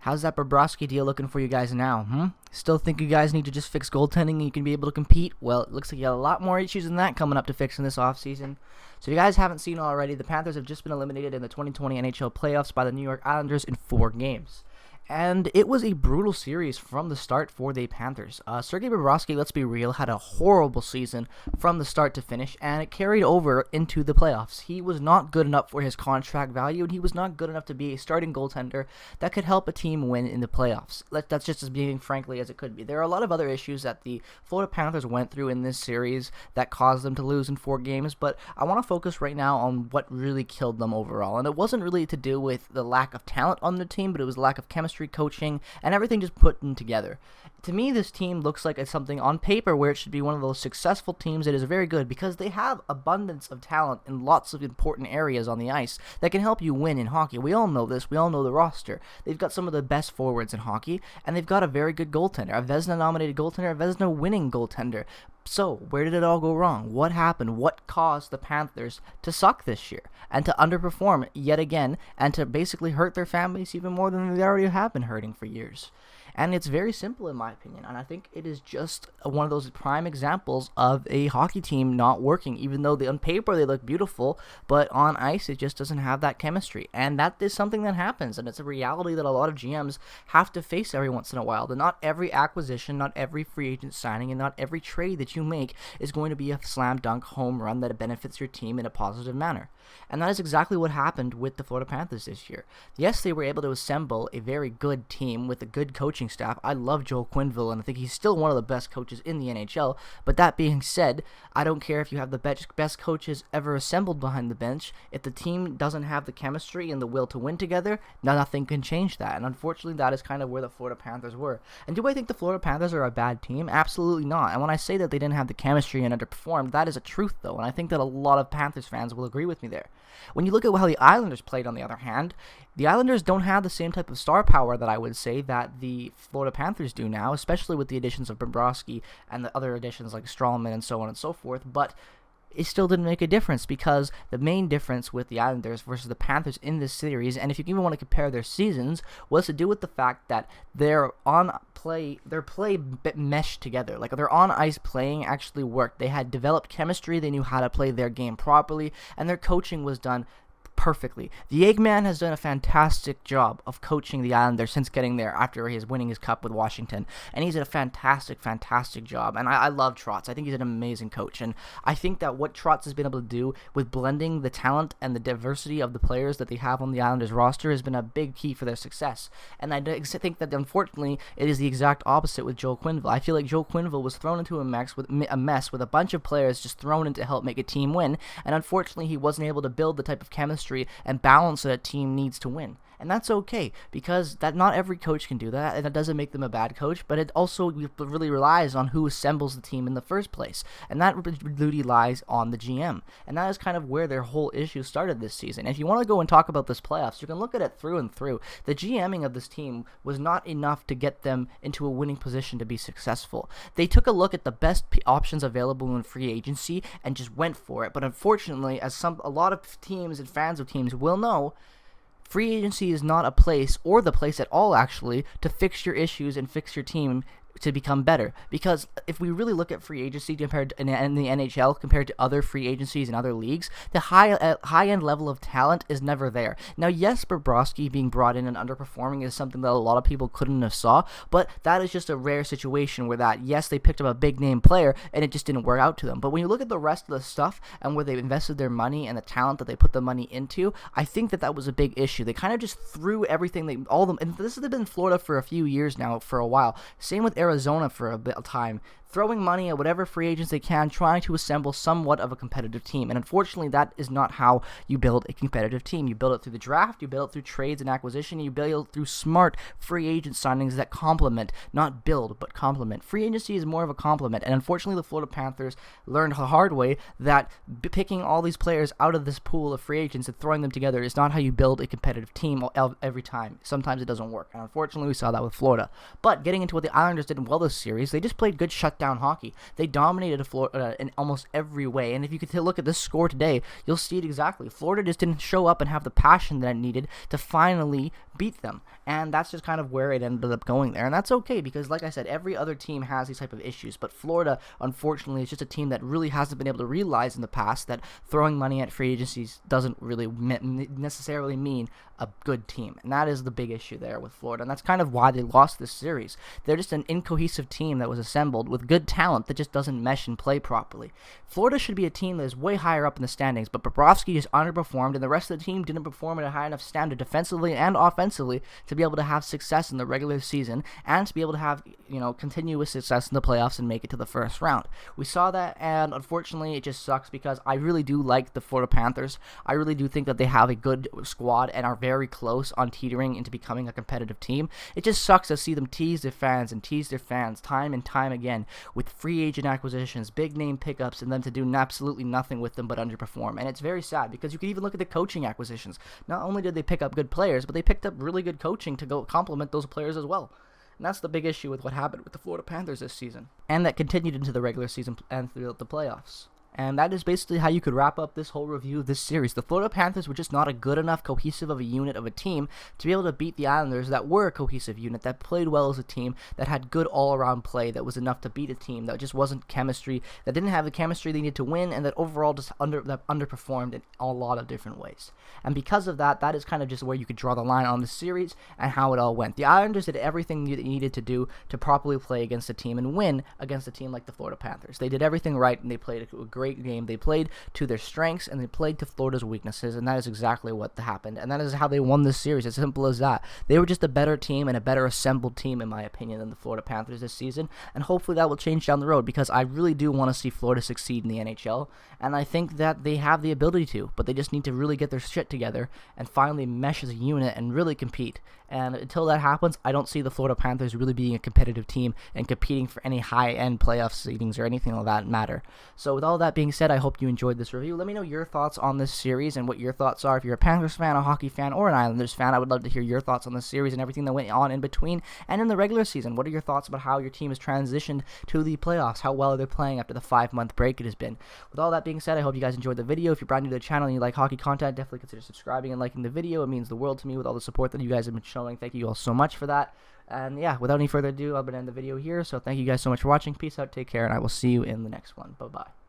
How's that Bobrovsky deal looking for you guys now? Still think you guys need to just fix goaltending and you can be able to compete? Well, it looks like you got a lot more issues than that coming up to fix in this offseason. So if you guys haven't seen already, the Panthers have just been eliminated in the 2020 NHL playoffs by the New York Islanders in 4 games. And it was a brutal series from the start for the Panthers. Sergei Bobrovsky, let's be real, had a horrible season from the start to finish, and it carried over into the playoffs. He was not good enough for his contract value, and he was not good enough to be a starting goaltender that could help a team win in the playoffs. That's just as being frankly as it could be. There are a lot of other issues that the Florida Panthers went through in this series that caused them to lose in 4 games, but I want to focus right now on what really killed them overall. And it wasn't really to do with the lack of talent on the team, but it was lack of chemistry, coaching, and everything just put in together. To me, this team looks like it's something on paper where it should be one of those successful teams that is very good because they have abundance of talent in lots of important areas on the ice that can help you win in hockey. We all know this. We all know the roster. They've got some of the best forwards in hockey, and they've got a very good goaltender, a Vezina-nominated goaltender, a Vezina-winning goaltender. So, where did it all go wrong? What happened? What caused the Panthers to suck this year and to underperform yet again and to basically hurt their fan base even more than they already have been hurting for years? And it's very simple in my opinion, and I think it is just one of those prime examples of a hockey team not working, even though on paper they look beautiful, but on ice it just doesn't have that chemistry. And that is something that happens, and it's a reality that a lot of GMs have to face every once in a while. That not every acquisition, not every free agent signing, and not every trade that you make is going to be a slam dunk home run that benefits your team in a positive manner. And that is exactly what happened with the Florida Panthers this year. Yes, they were able to assemble a very good team with a good coaching staff. I love Joel Quenneville, and I think he's still one of the best coaches in the NHL. But that being said, I don't care if you have the best coaches ever assembled behind the bench. If the team doesn't have the chemistry and the will to win together, nothing can change that. And unfortunately, that is kind of where the Florida Panthers were. And do I think the Florida Panthers are a bad team? Absolutely not. And when I say that they didn't have the chemistry and underperformed, that is a truth, though. And I think that a lot of Panthers fans will agree with me there. When you look at how the Islanders played, on the other hand, the Islanders don't have the same type of star power that I would say that the Florida Panthers do now, especially with the additions of Bobrovsky and the other additions like Strawman and so on and so forth, but it still didn't make a difference because the main difference with the Islanders versus the Panthers in this series, and if you even want to compare their seasons, was to do with the fact that their play meshed together. Like their on ice playing actually worked. They had developed chemistry. They knew how to play their game properly, and their coaching was done perfectly. The Eggman has done a fantastic job of coaching the Islanders since getting there after his winning his cup with Washington, and he's done a fantastic job, and I love Trotz. I think he's an amazing coach, and I think that what Trotz has been able to do with blending the talent and the diversity of the players that they have on the Islanders roster has been a big key for their success, and I think that unfortunately it is the exact opposite with Joel Quenneville. I feel like Joel Quenneville was thrown into a mess with a bunch of players just thrown in to help make a team win, and unfortunately he wasn't able to build the type of chemistry and balance that a team needs to win. And that's okay, because that not every coach can do that, and that doesn't make them a bad coach, but it also really relies on who assembles the team in the first place, and that duty lies on the GM, and that is kind of where their whole issue started this season. If you want to go and talk about this playoffs, you can look at it through and through. The GMing of this team was not enough to get them into a winning position to be successful. They took a look at the best options available in free agency and just went for it, but unfortunately, as a lot of teams and fans of teams will know, free agency is not a place, or the place at all actually, to fix your issues and fix your team to become better. Because if we really look at free agency compared to, in the NHL compared to other free agencies in other leagues, the high-end level of talent is never there. Now, yes, Bobrovsky being brought in and underperforming is something that a lot of people couldn't have saw, but that is just a rare situation where that, yes, they picked up a big-name player and it just didn't work out to them. But when you look at the rest of the stuff and where they invested their money and the talent that they put the money into, I think that was a big issue. They kind of just threw everything, and this has been in Florida for a few years now, for a while. Same with Arizona for a bit of time, throwing money at whatever free agents they can, trying to assemble somewhat of a competitive team. And unfortunately, that is not how you build a competitive team. You build it through the draft, you build it through trades and acquisition, you build it through smart free agent signings that complement, not build, but complement. Free agency is more of a complement, and unfortunately, the Florida Panthers learned the hard way that picking all these players out of this pool of free agents and throwing them together is not how you build a competitive team every time. Sometimes it doesn't work, and unfortunately, we saw that with Florida. But getting into what the Islanders did well this series, they just played good shutdown lockdown hockey. They dominated Florida in almost every way, and if you could look at this score today, you'll see it exactly. Florida just didn't show up and have the passion that it needed to finally beat them, and that's just kind of where it ended up going there, and that's okay because, like I said, every other team has these type of issues, but Florida, unfortunately, is just a team that really hasn't been able to realize in the past that throwing money at free agencies doesn't really necessarily mean a good team, and that is the big issue there with Florida, and that's kind of why they lost this series. They're just an incohesive team that was assembled with good talent that just doesn't mesh and play properly. Florida should be a team that is way higher up in the standings, but Bobrovsky just underperformed, and the rest of the team didn't perform at a high enough standard defensively and offensively to be able to have success in the regular season and to be able to have, continuous success in the playoffs and make it to the first round. We saw that, and unfortunately, it just sucks because I really do like the Florida Panthers. I really do think that they have a good squad and are very close on teetering into becoming a competitive team. It just sucks to see them tease their fans time and time again with free agent acquisitions, big name pickups, and then to do absolutely nothing with them but underperform. And it's very sad because you can even look at the coaching acquisitions. Not only did they pick up good players, but they picked up really good coaching to go complement those players as well. And that's the big issue with what happened with the Florida Panthers this season, and that continued into the regular season and throughout the playoffs. And that is basically how you could wrap up this whole review of this series. The Florida Panthers were just not a good enough cohesive of a unit of a team to be able to beat the Islanders that were a cohesive unit, that played well as a team, that had good all-around play, that was enough to beat a team, that just wasn't chemistry, that didn't have the chemistry they needed to win, and that overall just underperformed in a lot of different ways. And because of that, that is kind of just where you could draw the line on the series and how it all went. The Islanders did everything they needed to do to properly play against a team and win against a team like the Florida Panthers. They did everything right, and they played a great game. They played to their strengths, and they played to Florida's weaknesses, and that is exactly what happened, and that is how they won this series. As simple as that. They were just a better team and a better assembled team, in my opinion, than the Florida Panthers this season, and hopefully that will change down the road, because I really do want to see Florida succeed in the NHL, and I think that they have the ability to, but they just need to really get their shit together and finally mesh as a unit and really compete. And until that happens, I don't see the Florida Panthers really being a competitive team and competing for any high-end playoff seedings or anything like that matter. So with all that being said, I hope you enjoyed this review. Let me know your thoughts on this series and what your thoughts are. If you're a Panthers fan, a hockey fan, or an Islanders fan, I would love to hear your thoughts on this series and everything that went on in between and in the regular season. What are your thoughts about how your team has transitioned to the playoffs? How well are they playing after the 5-month break it has been? With all that being said, I hope you guys enjoyed the video. If you're brand new to the channel and you like hockey content, definitely consider subscribing and liking the video. It means the world to me with all the support that you guys have been showing. Thank you all so much for that. And yeah, without any further ado, I'm going to end the video here. So thank you guys so much for watching. Peace out, take care, and I will see you in the next one. Bye-bye.